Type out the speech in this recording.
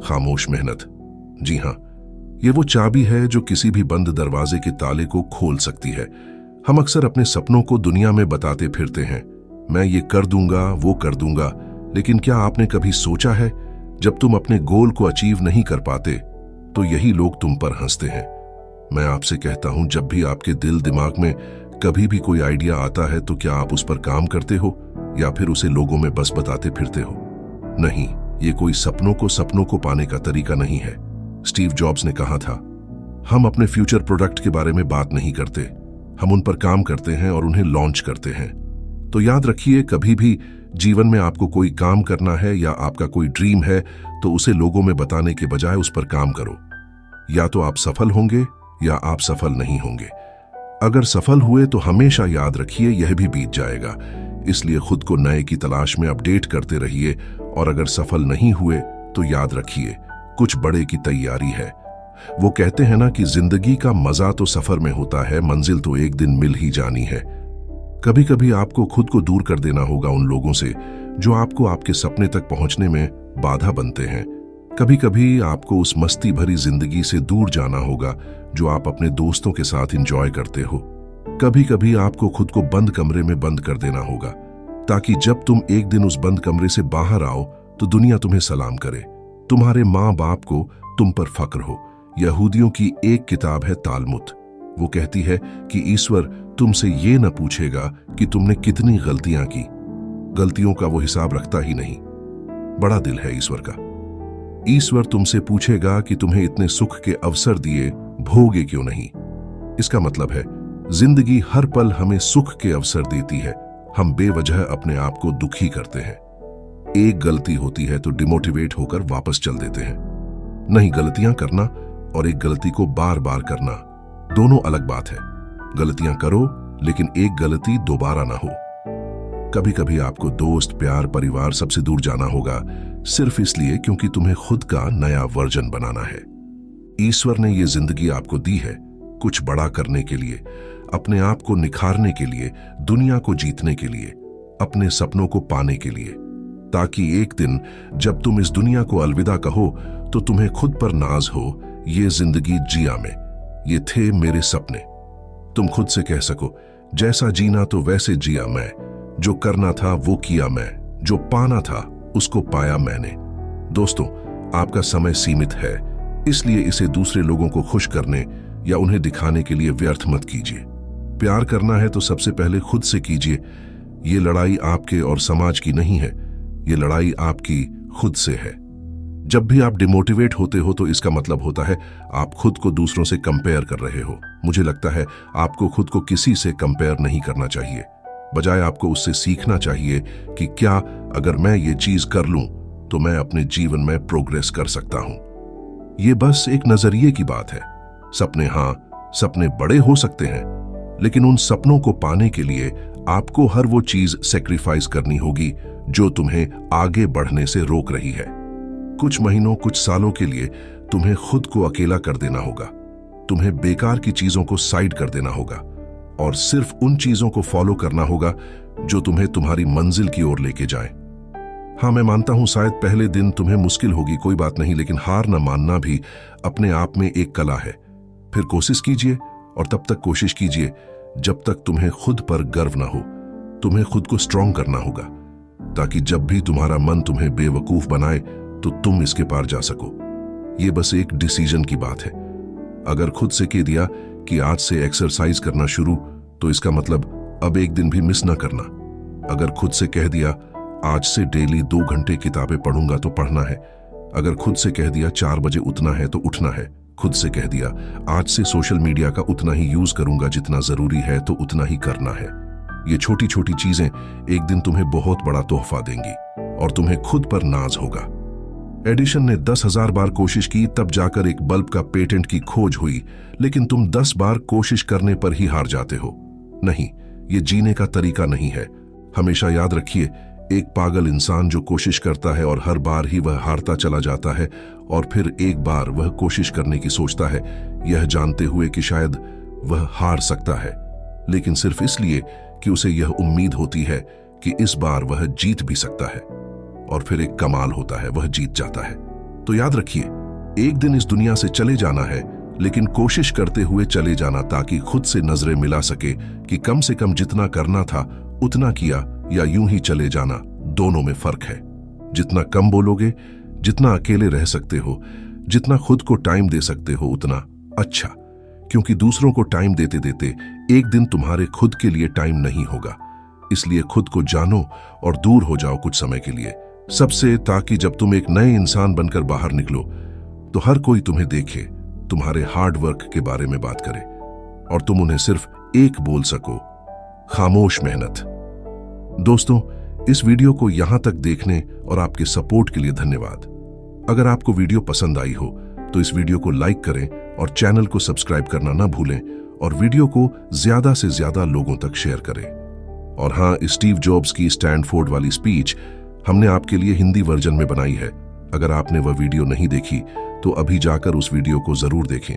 खामोश मेहनत। जी हाँ, ये वो चाबी है जो किसी भी बंद दरवाजे के ताले को खोल सकती है। हम अक्सर अपने सपनों को दुनिया में बताते फिरते हैं, मैं ये कर दूंगा, वो कर दूंगा, लेकिन क्या आपने कभी सोचा है जब तुम अपने गोल को अचीव नहीं कर पाते तो यही लोग तुम पर हंसते हैं। मैं आपसे कहता हूं, जब भी आपके दिल दिमाग में कभी भी कोई आइडिया आता है तो क्या आप उस पर काम करते हो या फिर उसे लोगों में बस बताते फिरते हो? नहीं, ये कोई सपनों को पाने का तरीका नहीं है। स्टीव जॉब्स ने कहा था, हम अपने फ्यूचर प्रोडक्ट के बारे में बात नहीं करते, हम उन पर काम करते हैं और उन्हें लॉन्च करते हैं। तो याद रखिए, कभी भी जीवन में आपको कोई काम करना है या आपका कोई ड्रीम है तो उसे लोगों में बताने के बजाय उस पर काम करो। या तो आप सफल होंगे या आप सफल नहीं होंगे। अगर सफल हुए तो हमेशा याद रखिए यह भी बीत जाएगा, इसलिए खुद को नए की तलाश में अपडेट करते रहिए। और अगर सफल नहीं हुए तो याद रखिए कुछ बड़े की तैयारी है। वो कहते हैं ना कि जिंदगी का मजा तो सफर में होता है, मंजिल तो एक दिन मिल ही जानी है। कभी कभी आपको खुद को दूर कर देना होगा उन लोगों से जो आपको आपके सपने तक पहुंचने में बाधा बनते हैं। कभी कभी आपको उस मस्ती भरी जिंदगी से दूर जाना होगा जो आप अपने दोस्तों के साथ एंजॉय करते हो। कभी कभी आपको खुद को बंद कमरे में बंद कर देना होगा ताकि जब तुम एक दिन उस बंद कमरे से बाहर आओ तो दुनिया तुम्हें सलाम करे, तुम्हारे माँ बाप को तुम पर फक्र हो। यहूदियों की एक किताब है तालमुद, वो कहती है कि ईश्वर तुमसे ये न पूछेगा कि तुमने कितनी गलतियां की, गलतियों का वो हिसाब रखता ही नहीं। बड़ा दिल है ईश्वर का। ईश्वर तुमसे पूछेगा कि तुम्हें इतने सुख के अवसर दिए, भोगे क्यों नहीं। इसका मतलब है जिंदगी हर पल हमें सुख के अवसर देती है, हम बेवजह अपने आप को दुखी करते हैं। एक गलती होती है तो डिमोटिवेट होकर वापस चल देते हैं। नहीं, गलतियां करना और एक गलती को बार बार करना दोनों अलग बात है। गलतियां करो लेकिन एक गलती दोबारा ना हो। कभी कभी आपको दोस्त, प्यार, परिवार सबसे दूर जाना होगा सिर्फ इसलिए क्योंकि तुम्हें खुद का नया वर्जन बनाना है। ईश्वर ने यह जिंदगी आपको दी है कुछ बड़ा करने के लिए, अपने आप को निखारने के लिए, दुनिया को जीतने के लिए, अपने सपनों को पाने के लिए, ताकि एक दिन जब तुम इस दुनिया को अलविदा कहो तो तुम्हें खुद पर नाज हो, ये जिंदगी जिया मैं, ये थे मेरे सपने। तुम खुद से कह सको, जैसा जीना तो वैसे जिया मैं, जो करना था वो किया मैं, जो पाना था उसको पाया मैंने। दोस्तों, आपका समय सीमित है, इसलिए इसे दूसरे लोगों को खुश करने या उन्हें दिखाने के लिए व्यर्थ मत कीजिए। प्यार करना है तो सबसे पहले खुद से कीजिए। ये लड़ाई आपके और समाज की नहीं है, ये लड़ाई आपकी खुद से है। जब भी आप डिमोटिवेट होते हो तो इसका मतलब होता है आप खुद को दूसरों से कंपेयर कर रहे हो। मुझे लगता है आपको खुद को किसी से कंपेयर नहीं करना चाहिए, बजाय आपको उससे सीखना चाहिए कि क्या अगर मैं ये चीज कर लूं तो मैं अपने जीवन में प्रोग्रेस कर सकता हूं। ये बस एक नजरिए की बात है। सपने, हाँ, सपने बड़े हो सकते हैं, लेकिन उन सपनों को पाने के लिए आपको हर वो चीज सेक्रीफाइस करनी होगी जो तुम्हें आगे बढ़ने से रोक रही है। कुछ महीनों, कुछ सालों के लिए तुम्हें खुद को अकेला कर देना होगा। तुम्हें बेकार की चीजों को साइड कर देना होगा और सिर्फ उन चीजों को फॉलो करना होगा जो तुम्हें तुम्हारी मंजिल की ओर लेके जाए। हाँ, मैं मानता हूं शायद पहले दिन तुम्हें मुश्किल होगी, कोई बात नहीं, लेकिन हार न मानना भी अपने आप में एक कला है। फिर कोशिश कीजिए और तब तक कोशिश कीजिए जब तक तुम्हें खुद पर गर्व ना हो। तुम्हें खुद को स्ट्रांग करना होगा ताकि जब भी तुम्हारा मन तुम्हें बेवकूफ बनाए तो तुम इसके पार जा सको। ये बस एक डिसीजन की बात है। अगर खुद से कह दिया कि आज से एक्सरसाइज करना शुरू, तो इसका मतलब अब एक दिन भी मिस ना करना। अगर खुद से कह दिया आज से डेली 2 घंटे किताबें पढ़ूंगा, तो पढ़ना है। अगर खुद से कह दिया 4 बजे उठना है, तो उठना है। खुद से कह दिया आज से सोशल मीडिया का उतना ही यूज करूंगा जितना जरूरी है, तो उतना ही करना है। ये छोटी छोटी चीजें एक दिन तुम्हें बहुत बड़ा तोहफा देंगी और तुम्हें खुद पर नाज होगा। एडिशन ने 10,000 बार कोशिश की, तब जाकर एक बल्ब का पेटेंट की खोज हुई, लेकिन तुम 10 बार कोशिश करने पर ही हार जाते हो। नहीं, ये जीने का तरीका नहीं है। हमेशा याद रखिए, एक पागल इंसान जो कोशिश करता है और हर बार ही वह हारता चला जाता है और फिर एक बार वह कोशिश करने की सोचता है, यह जानते हुए कि शायद वह हार सकता है, लेकिन सिर्फ इसलिए कि उसे यह उम्मीद होती है कि इस बार वह जीत भी सकता है। और फिर एक कमाल होता है, वह जीत जाता है। तो याद रखिए, एक दिन इस दुनिया से चले जाना है, लेकिन कोशिश करते हुए चले जाना, ताकि खुद से नजरें मिला सके कि कम से कम जितना करना था उतना किया, या यूं ही चले जाना। दोनों में फर्क है। जितना कम बोलोगे, जितना अकेले रह सकते हो, जितना खुद को टाइम दे सकते हो, उतना अच्छा। क्योंकि दूसरों को टाइम देते देते एक दिन तुम्हारे खुद के लिए टाइम नहीं होगा। इसलिए खुद को जानो और दूर हो जाओ कुछ समय के लिए सबसे, ताकि जब तुम एक नए इंसान बनकर बाहर निकलो तो हर कोई तुम्हें देखे, तुम्हारे हार्ड वर्क के बारे में बात करे, और तुम उन्हें सिर्फ एक बोल सको, खामोश मेहनत। दोस्तों, इस वीडियो को यहां तक देखने और आपके सपोर्ट के लिए धन्यवाद। अगर आपको वीडियो पसंद आई हो तो इस वीडियो को लाइक करें और चैनल को सब्सक्राइब करना ना भूलें, और वीडियो को ज्यादा से ज्यादा लोगों तक शेयर करें। और हाँ, स्टीव जॉब्स की स्टैनफोर्ड वाली स्पीच हमने आपके लिए हिंदी वर्जन में बनाई है। अगर आपने वह वीडियो नहीं देखी तो अभी जाकर उस वीडियो को जरूर देखें।